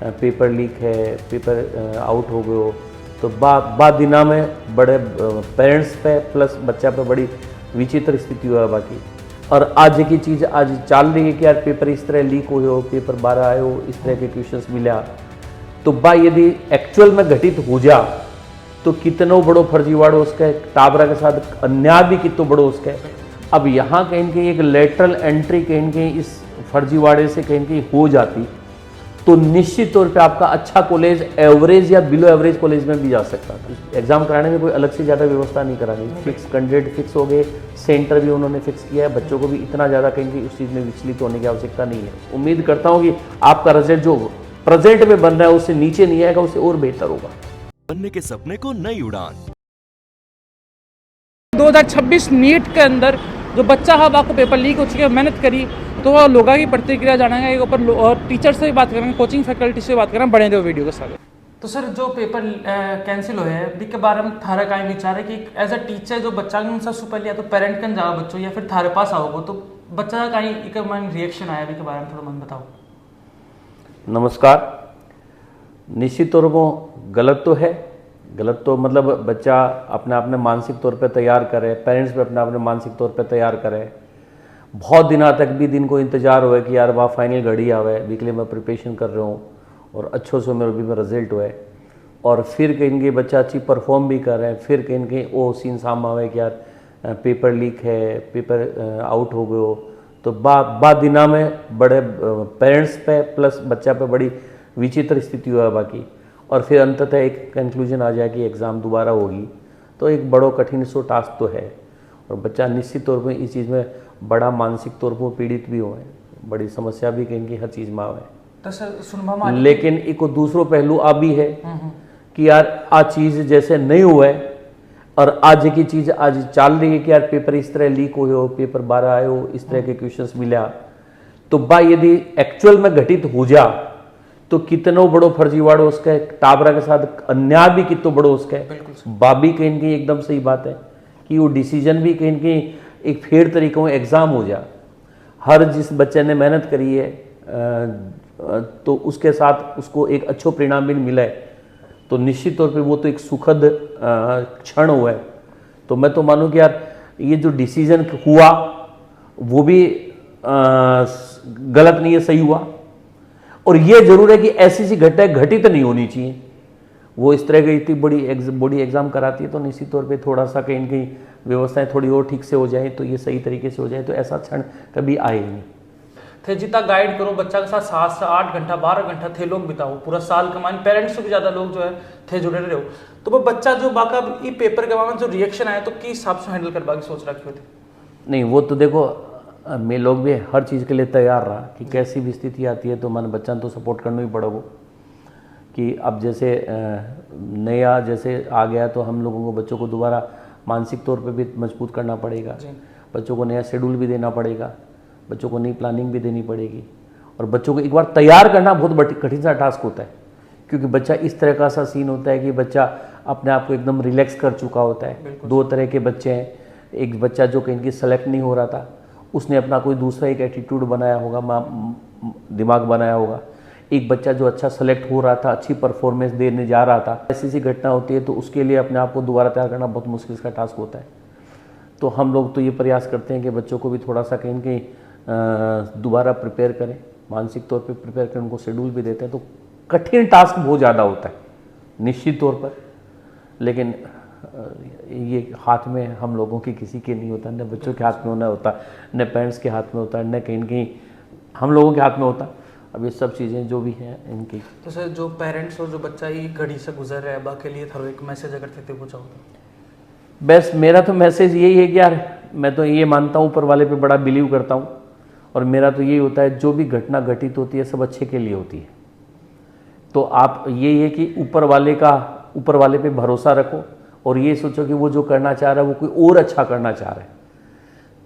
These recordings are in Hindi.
पेपर लीक है, पेपर आउट हो गए हो, तो बाद दिना में बड़े पेरेंट्स पे प्लस बच्चा पे बड़ी विचित्र स्थिति हुआ बाकी। और आज की चीज़ आज चल रही है कि यार पेपर इस तरह लीक हुए हो, पेपर बाहर आए हो, इस तरह के क्वेश्चंस मिला, तो यदि एक्चुअल में घटित हो जा तो कितनों बड़ो फर्जीवाड़ो उसका टाबरा के साथ अन्याय भी कितनों बड़ो उसका। अब यहाँ कहीं न कहीं एक लेटरल एंट्री कहीं न कहीं इस फर्जीवाड़े से कहीं न कहीं हो जाती तो निश्चित तौर पे आपका अच्छा कॉलेज एवरेज या बिलो एवरेज कॉलेज में भी जा सकता था। एग्जाम कराने में कोई अलग से ज़्यादा व्यवस्था नहीं करानी, फिक्स कैंडिडेट फिक्स हो गए, सेंटर भी उन्होंने फिक्स किया है, बच्चों को भी इतना ज़्यादा कहीं कि उस चीज़ में विचलित होने की आवश्यकता नहीं है। उम्मीद करता हूँ कि आपका रिजल्ट जो प्रेजेंट में बन रहा है उससे नीचे नहीं आएगा, उससे और बेहतर होगा। बनने के सपने को नई उड़ान। 2026 नीट के अंदर जो बच्चा है आपको पेपर लीक हो चुके हैं, मेहनत करी, तो वो लोगों की प्रतिक्रिया जानेंगे एक ऊपर और टीचर से भी बात करेंगे, कोचिंग फैकल्टी से बात करेंगे, बने दो वीडियो के साथ। तो सर जो पेपर कैंसिल हुए हैं के बारे में थारा का विचार है कि एज अ टीचर जो बच्चा सबसे पहले या तो पेरेंट कन जाओ बच्चों या फिर थारे पास आओगे तो बच्चा का कहीं मन रिएक्शन आया के बारे में थोड़ा मन बताओ। नमस्कार। निश्चित तौर पर गलत तो है, गलत तो मतलब बच्चा अपने आप में मानसिक तौर पे तैयार करे, पेरेंट्स भी अपने आप में मानसिक तौर पे तैयार करे, बहुत दिनों तक भी दिन को इंतजार हुआ कि यार वहाँ फाइनल घड़ी आवे, वीकली मैं प्रिपरेशन कर रहा हूँ और अच्छों से मेरे भी में रिजल्ट हुए और फिर कहीं के बच्चा अच्छी परफॉर्म भी कर रहे हैं, फिर कहीं कहीं वो सीन सामने आवे कि यार पेपर लीक है, पेपर आउट हो गए हो, तो बाद दिना में बड़े पेरेंट्स पे प्लस बच्चा पे बड़ी विचित्र स्थिति हुआ बाकी। और फिर अंततः एक कंक्लूजन आ जाए कि एग्ज़ाम दोबारा होगी, तो एक बड़ो कठिन सो टास्क तो है और बच्चा निश्चित तौर पर इस चीज़ में बड़ा मानसिक तौर पर पीड़ित भी हुए, बड़ी समस्या भी कहीं की हर चीज़ में आवे। तो सर लेकिन एक दूसरो पहलू आ भी है कि यार आ चीज़ जैसे नहीं हुआ है और आज की चीज़ आज चल रही है कि यार पेपर इस तरह लीक हुए हो, पेपर बाहर आए हो, इस तरह के क्वेश्चंस मिला, तो यदि एक्चुअल में घटित हो जा तो कितनों बड़ो फर्जीवाड़ो उसका टाबरा के साथ अन्याय भी कितनों बड़ो उसका है। बाबी कहीं न कहीं एकदम सही बात है कि वो डिसीजन भी कहीं न कहीं एक फेयर तरीकों में एग्ज़ाम हो जा, हर जिस बच्चे ने मेहनत करी है तो उसके साथ उसको एक अच्छो परिणाम भी मिला है, तो निश्चित तौर पे वो तो एक सुखद क्षण हुआ है। तो मैं तो मानूँ कि यार ये जो डिसीजन हुआ वो भी गलत नहीं है, सही हुआ। और ये जरूर है कि ऐसी सी घटना घटित नहीं होनी चाहिए। वो इस तरह की इतनी बड़ी एग्जाम कराती है तो निश्चित तौर पे थोड़ा सा कहीं कहीं व्यवस्थाएं थोड़ी और ठीक से हो जाए तो ये सही तरीके से हो जाए, तो ऐसा क्षण कभी आए ही नहीं। थे जितना गाइड करो बच्चा के साथ 7 से 8 घंटा 12 घंटा थे लोग बिताओ पूरा साल का मान पेरेंट्स से भी ज़्यादा लोग जो है थे जुड़े रहे हो, तो वो बच्चा जो बाका ये पेपर के बाद जो रिएक्शन आया तो किस हिसाब से हैंडल करवा के सोच रखी होती? नहीं वो तो देखो मैं लोग भी हर चीज़ के लिए तैयार रहा कि कैसी भी स्थिति आती है तो मन बच्चा तो सपोर्ट करना ही पड़ेगा कि अब जैसे नया जैसे आ गया तो हम लोगों को बच्चों को दोबारा मानसिक तौर पे भी मजबूत करना पड़ेगा, बच्चों को नया शेड्यूल भी देना पड़ेगा, बच्चों को नई प्लानिंग भी देनी पड़ेगी और बच्चों को एक बार तैयार करना बहुत कठिन सा टास्क होता है क्योंकि बच्चा इस तरह का सा सीन होता है कि बच्चा अपने आप को एकदम रिलैक्स कर चुका होता है। दो तरह के बच्चे हैं, एक बच्चा जो कहीं की सेलेक्ट नहीं हो रहा था, उसने अपना कोई दूसरा एक एटीट्यूड बनाया होगा, दिमाग बनाया होगा, एक बच्चा जो अच्छा सेलेक्ट हो रहा था, अच्छी परफॉर्मेंस देने जा रहा था। ऐसी सी घटना होती है तो उसके लिए अपने आप को दोबारा तैयार करना बहुत मुश्किल का टास्क होता है। तो हम लोग तो ये प्रयास करते हैं कि बच्चों को भी थोड़ा सा कहीं कहीं दोबारा प्रिपेयर करें, मानसिक तौर पे प्रिपेयर करें, उनको शेड्यूल भी देते हैं। तो कठिन टास्क बहुत ज़्यादा होता है निश्चित तौर पर, लेकिन ये हाथ में हम लोगों की किसी के नहीं होता, न बच्चों के हाथ में होना होता, न पेरेंट्स के हाथ में होता, न कहीं कहीं हम लोगों के हाथ में होता। अब ये सब चीज़ें जो भी हैं इनकी। तो सर जो पेरेंट्स और जो बच्चा ये घड़ी से गुजर रहा है बा के लिए थोड़ा एक मैसेज अगर थे वो चाहो तो? बस मेरा तो मैसेज यही है कि यार मैं तो ये मानता हूँ, ऊपर वाले पे बड़ा बिलीव करता हूँ और मेरा तो यही होता है जो भी घटना घटित होती है सब अच्छे के लिए होती है। तो आप यही है कि ऊपर वाले पे भरोसा रखो और ये सोचो कि वो जो करना चाह रहा है वो कोई और अच्छा करना चाह रहा है।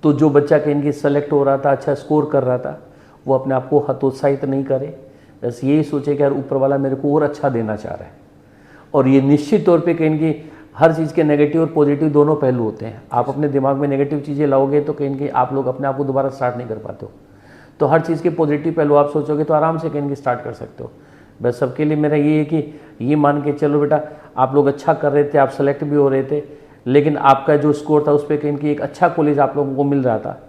तो जो बच्चा कहीं की सेलेक्ट हो रहा था, अच्छा स्कोर कर रहा था, वो अपने आप को हतोत्साहित नहीं करे, बस यही सोचे कि यार ऊपर वाला मेरे को और अच्छा देना चाह रहा है। और ये निश्चित तौर पे कहीं की हर चीज़ के नेगेटिव और पॉजिटिव दोनों पहलू होते हैं। आप अपने दिमाग में नेगेटिव चीज़ें लाओगे तो कहीं की आप लोग अपने आप को दोबारा स्टार्ट नहीं कर पाते हो। तो हर चीज़ के पॉजिटिव पहलू आप सोचोगे तो आराम से कहीं की स्टार्ट कर सकते हो। बस सबके लिए मेरा ये है कि ये मान के चलो बेटा, आप लोग अच्छा कर रहे थे, आप सेलेक्ट भी हो रहे थे, लेकिन आपका जो स्कोर था उस पर कहीं एक अच्छा कॉलेज आप लोगों को मिल रहा था।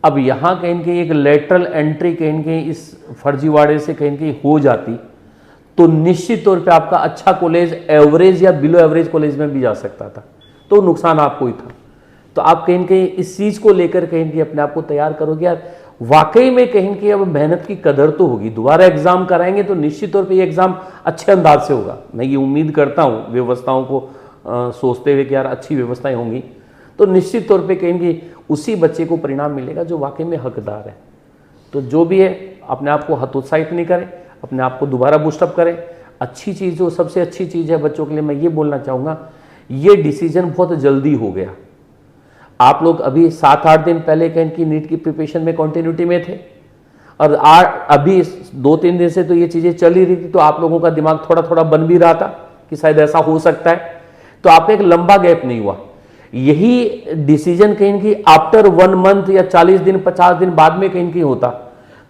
अब यहाँ कहीं एक लेटरल एंट्री कहीं इस फर्जीवाड़े से कहीं हो जाती तो निश्चित तौर पे आपका अच्छा कॉलेज एवरेज या बिलो एवरेज कॉलेज में भी जा सकता था, तो नुकसान आपको ही था। तो आप कहीं इस चीज़ को लेकर कहीं अपने आप को तैयार करोगे यार, वाकई में कहीं अब मेहनत की कदर तो होगी। दोबारा एग्जाम कराएंगे तो निश्चित तौर पे ये एग्जाम अच्छे अंदाज से होगा। मैं ये उम्मीद करता हूँ व्यवस्थाओं को सोचते हुए कि यार अच्छी व्यवस्थाएं होंगी, तो निश्चित तौर पे कहीं उसी बच्चे को परिणाम मिलेगा जो वाकई में हकदार है। तो जो भी है अपने आप को हतोत्साहित नहीं करें, अपने आप को दोबारा बूस्टअप करें। अच्छी चीज़, जो सबसे अच्छी चीज़ है बच्चों के लिए, मैं ये बोलना चाहूँगा, ये डिसीजन बहुत जल्दी हो गया। आप लोग अभी 7-8 दिन पहले कहीं नीट की प्रिपरेशन में कंटिन्यूटी में थे, और अभी 2-3 दिन से तो ये चीज़ें चल ही रही थी, तो आप लोगों का दिमाग थोड़ा थोड़ा बन भी रहा था कि शायद ऐसा हो सकता है। तो आपका एक लंबा गैप नहीं हुआ। यही डिसीजन कहीं आफ्टर 1 मंथ या 40 दिन 50 दिन बाद में कहीं होता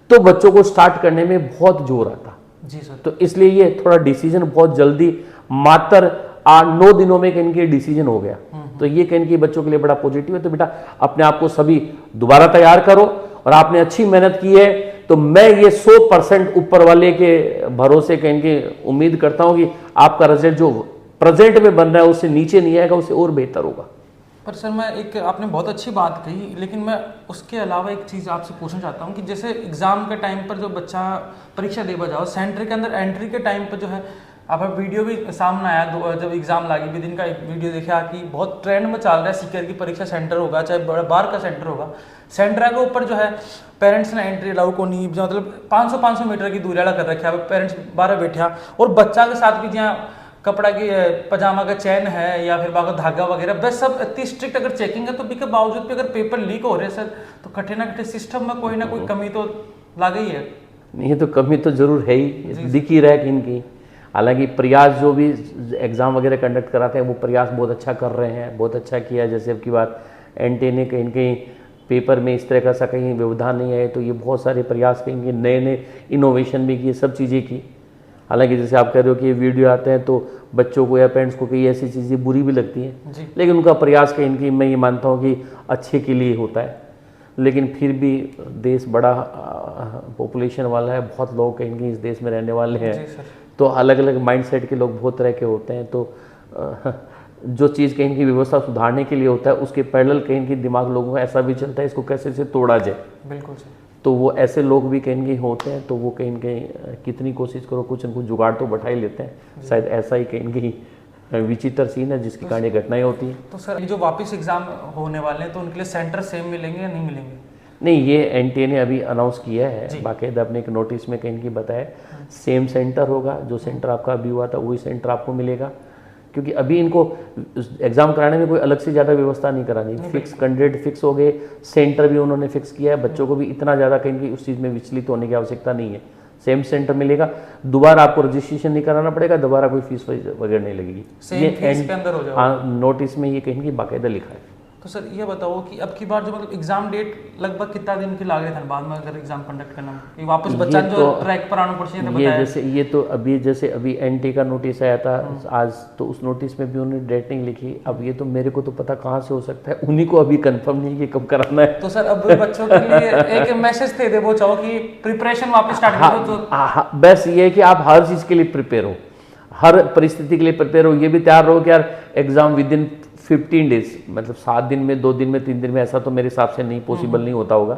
तो बच्चों को स्टार्ट करने में बहुत जोर आता। जी सर। तो इसलिए ये थोड़ा डिसीजन बहुत जल्दी, मात्र 8-9 दिनों में कहीं डिसीजन हो गया। तो ये कहीं बच्चों के लिए बड़ा पॉजिटिव है। तो बेटा अपने आप को सभी दोबारा तैयार करो, और आपने अच्छी मेहनत की है तो मैं ये 100% ऊपर वाले के भरोसे कहीं उम्मीद करता हूं कि आपका रिजल्ट जो प्रेजेंट में बन रहा है उससे नीचे नहीं आएगा, उससे और बेहतर होगा। पर सर मैं एक, आपने बहुत अच्छी बात कही, लेकिन मैं उसके अलावा एक चीज़ आपसे पूछना चाहता हूँ कि जैसे एग्ज़ाम के टाइम पर जो बच्चा परीक्षा देवा जाओ, सेंटर के अंदर एंट्री के टाइम पर जो है, आप वीडियो भी सामने आया जब एग्ज़ाम लगी भी दिन का एक वीडियो देखा कि बहुत ट्रेंड में चल रहा है, सीकर की परीक्षा सेंटर होगा चाहे बड़ा बाहर का सेंटर होगा, सेंटर के ऊपर जो है पेरेंट्स ने एंट्री अलाउ को नहीं, मतलब 500 मीटर की दूरी वाला कर रखा है, पेरेंट्स बाहर बैठा और बच्चा के साथ भी जहाँ कपड़ा की पजामा का चैन है या फिर बाकी धागा वगैरह, बस सब इतनी स्ट्रिक्ट अगर चेकिंग है, तो भी के बावजूद भी अगर पेपर लीक हो रहे हैं सर, तो कठिन ना कठिन सिस्टम में कोई ना कोई कमी तो लग ही है। नहीं तो कमी तो जरूर है ही, दिख ही रहा है कि इनकी। हालांकि प्रयास जो भी एग्ज़ाम वगैरह कंडक्ट कराते हैं वो प्रयास बहुत अच्छा कर रहे हैं, बहुत अच्छा किया। जैसे अब की बात एनटीए ने कहीं पेपर में इस तरह का सा कहीं व्यवधान नहीं आए, तो ये बहुत सारे प्रयास करेंगे, नए नए इनोवेशन भी किए, सब चीज़ें की। हालांकि जैसे आप कह रहे हो कि ये वीडियो आते हैं तो बच्चों को या पेरेंट्स को कई ऐसी चीज़ें बुरी भी लगती हैं, लेकिन उनका प्रयास कहीं मैं ये मानता हूँ कि अच्छे के लिए होता है। लेकिन फिर भी देश बड़ा पॉपुलेशन वाला है, बहुत लोग कहीं इस देश में रहने वाले हैं, तो अलग अलग माइंडसेट के लोग बहुत तरह के होते हैं। तो जो चीज़ कहीं की व्यवस्था सुधारने के लिए होता है उसके पैरेलल कहीं की दिमाग लोगों का ऐसा भी चलता है इसको कैसे से तोड़ा जाए। बिल्कुल सर। तो वो ऐसे लोग भी कहीं होते हैं, तो वो कहीं कितनी कोशिश करो कुछ न कुछ जुगाड़ तो बैठा ही लेते हैं। शायद ऐसा ही कहीं विचित्र सीन है जिसके कारण ये घटनाएं होती हैं। तो सर ये जो वापस एग्जाम होने वाले हैं तो उनके लिए सेंटर सेम मिलेंगे या नहीं मिलेंगे? नहीं, ये एनटीए ने अभी अनाउंस किया है, बाकायदा अपने एक नोटिस में कहीं बताया सेम सेंटर होगा। जो सेंटर आपका अभी हुआ था वही सेंटर आपको मिलेगा, क्योंकि अभी इनको एग्ज़ाम कराने में कोई अलग से ज़्यादा व्यवस्था नहीं करानी। फिक्स कैंडिडेट फिक्स हो गए, सेंटर भी उन्होंने फिक्स किया है, बच्चों को भी इतना ज़्यादा कहीं उस चीज़ में विचलित होने की आवश्यकता नहीं है। सेम सेंटर मिलेगा, दोबारा आपको रजिस्ट्रेशन नहीं कराना पड़ेगा, दोबारा कोई फीस वगैरह नहीं लगेगी। सेम फीस के अंदर हो जाएगा। नोटिस में ये कहीं बाकायदा लिखा है। तो सर ये बताओ कि अब की बार जो मतलब एग्जाम डेट लगभग कितना दिन की लाग रही था बाद में अगर एग्जाम कंडक्ट करना है, वापस बच्चा जो ट्रैक पर आना पड़ता है? ये जैसे ये तो अभी जैसे अभी एनटी का नोटिस आया था आज, तो उस नोटिस में भी उन्होंने डेट नहीं लिखी। अब ये तो मेरे को तो पता कहाँ से हो सकता है, उन्हीं को अभी कंफर्म नहीं कि कब कराना है। तो सर अब बच्चों के लिए एक मैसेज दे वो चाहो कि प्रिपरेशन वापस स्टार्ट करो। बस ये है कि आप हर चीज़ के लिए प्रिपेयर हो, हर परिस्थिति के लिए प्रिपेयर हो। ये भी तैयार रहो कि यार एग्जाम विद इन 15 डेज, मतलब 7 दिन में, 2 दिन में, 3 दिन में, ऐसा तो मेरे हिसाब से नहीं पॉसिबल नहीं होता होगा।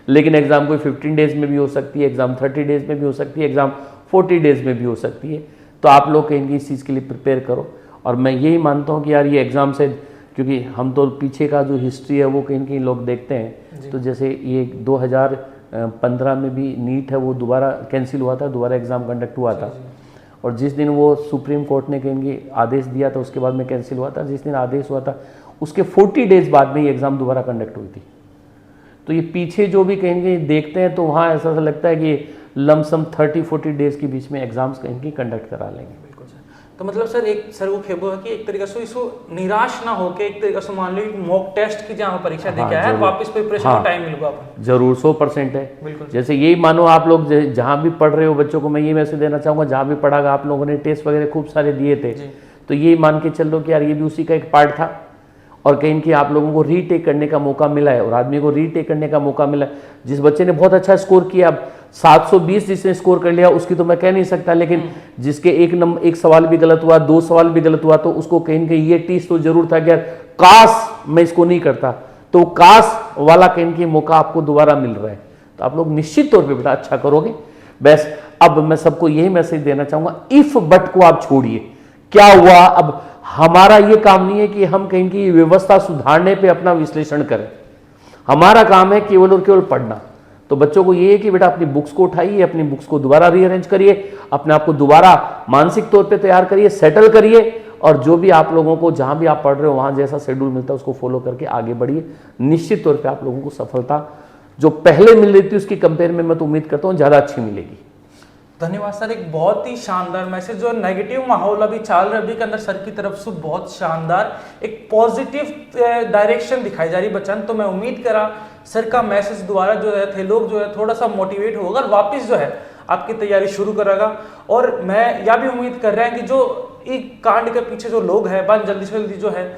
लेकिन एग्जाम कोई 15 डेज में भी हो सकती है, एग्जाम 30 डेज में भी हो सकती है, एग्जाम 40 डेज में भी हो सकती है। तो आप लोग कहेंगे इस चीज़ के लिए प्रिपेयर करो। और मैं यही मानता हूँ कि यार ये एग्जाम से, क्योंकि हम तो पीछे का जो हिस्ट्री है वो कहीं लोग देखते हैं, तो जैसे ये 2015 में भी नीट है वो दोबारा कैंसिल हुआ था, दोबारा एग्जाम कंडक्ट हुआ था। और जिस दिन वो सुप्रीम कोर्ट ने कहेंगे आदेश दिया था उसके बाद में कैंसिल हुआ था। जिस दिन आदेश हुआ था उसके 40 डेज बाद में ये एग्ज़ाम दोबारा कंडक्ट हुई थी। तो ये पीछे जो भी कहेंगे देखते हैं तो वहाँ ऐसा लगता है कि लमसम 30-40 डेज के बीच में एग्जाम्स कहेंगे कंडक्ट करा लेंगे। बिल्कुल सर। तो मतलब सर एक सर वो खेबो है कि एक तरीके से इसको निराश ना होके एक तरीके से मान लो मॉक टेस्ट की जहाँ परीक्षा दे के आया जरूर। वापस प्रिपरेशन हाँ। को टाइम मिलेगा आपको। जरूर 100% है। बिल्कुल। जैसे यही मानो आप लोग जहाँ भी पढ़ रहे हो, बच्चों को मैं ये मैसेज देना चाहूँगा, जहाँ भी पढ़ागा आप लोगों ने टेस्ट वगैरह खूब सारे दिए थे, तो ये मान के चल लो कि यार ये भी उसी का एक पार्ट था, और कहीं कि आप लोगों को रीटेक करने का मौका मिला है, और आदमी को रीटेक करने का मौका मिला है। जिस बच्चे ने बहुत अच्छा स्कोर किया, अब 720 जिसने स्कोर कर लिया उसकी तो मैं कह नहीं सकता, लेकिन जिसके एक सवाल भी गलत हुआ, 2 सवाल भी गलत हुआ, तो उसको कहीं ना कहीं ये टीस तो जरूर था कि यार काश मैं इसको नहीं करता, तो काश वाला कहीं कि मौका आपको दोबारा मिल रहा है। तो आप लोग निश्चित तौर पे बेटा अच्छा करोगे। बस अब मैं सबको यही मैसेज देना चाहूंगा, इफ बट को आप छोड़िए। क्या हुआ, अब हमारा ये काम नहीं है कि हम कहीं की व्यवस्था सुधारने पे अपना विश्लेषण करें, हमारा काम है केवल और केवल पढ़ना। तो बच्चों को ये है कि बेटा अपनी बुक्स को उठाइए, अपनी बुक्स को दोबारा रीअरेंज करिए, अपने आप को दोबारा मानसिक तौर पे तैयार करिए, सेटल करिए, और जो भी आप लोगों को जहां भी आप पढ़ रहे हो वहां जैसा शेड्यूल मिलता है उसको फॉलो करके आगे बढ़िए। निश्चित तौर पे आप लोगों को सफलता जो पहले मिल रही थी उसकी कंपेयर में मैं तो उम्मीद करता हूँ ज़्यादा अच्छी मिलेगी। धन्यवाद सर, एक बहुत ही शानदार मैसेज। जो नेगेटिव माहौल अभी चल रहा है अभी के अंदर सर की तरफ से बहुत शानदार एक पॉजिटिव डायरेक्शन दिखाई जा रही बच्चन। तो मैं उम्मीद करा सर का मैसेज द्वारा जो है थे लोग जो है थोड़ा सा मोटिवेट होगा और वापस जो है आपकी तैयारी शुरू करेगा। और मैं यह भी उम्मीद कर रहा है कि जो एक कांड के पीछे जो लोग हैं बन जल्दी से जल्दी जो है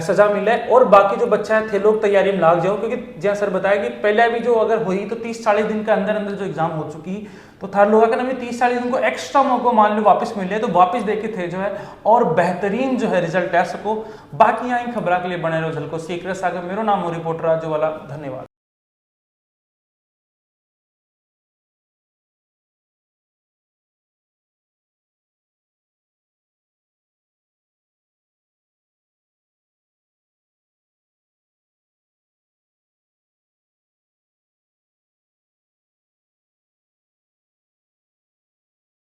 सजा मिले, और बाकी जो बच्चा है थे लोग तैयारी में लाग जाओ, क्योंकि जैसा सर बताया कि पहले भी जो अगर हुई तो 30-40 दिन के अंदर अंदर जो एग्जाम हो चुकी, तो थार लोग अगर हमें 30-40 दिन को एक्स्ट्रा मौका मान लो वापस मिले तो वापस देखे थे जो है और बेहतरीन जो है रिजल्ट आ सको। बाकी यहाँ खबर के लिए बने रहो झलको सीख रहे सागर। मेरा नाम रिपोर्टर राजू वाला। धन्यवाद।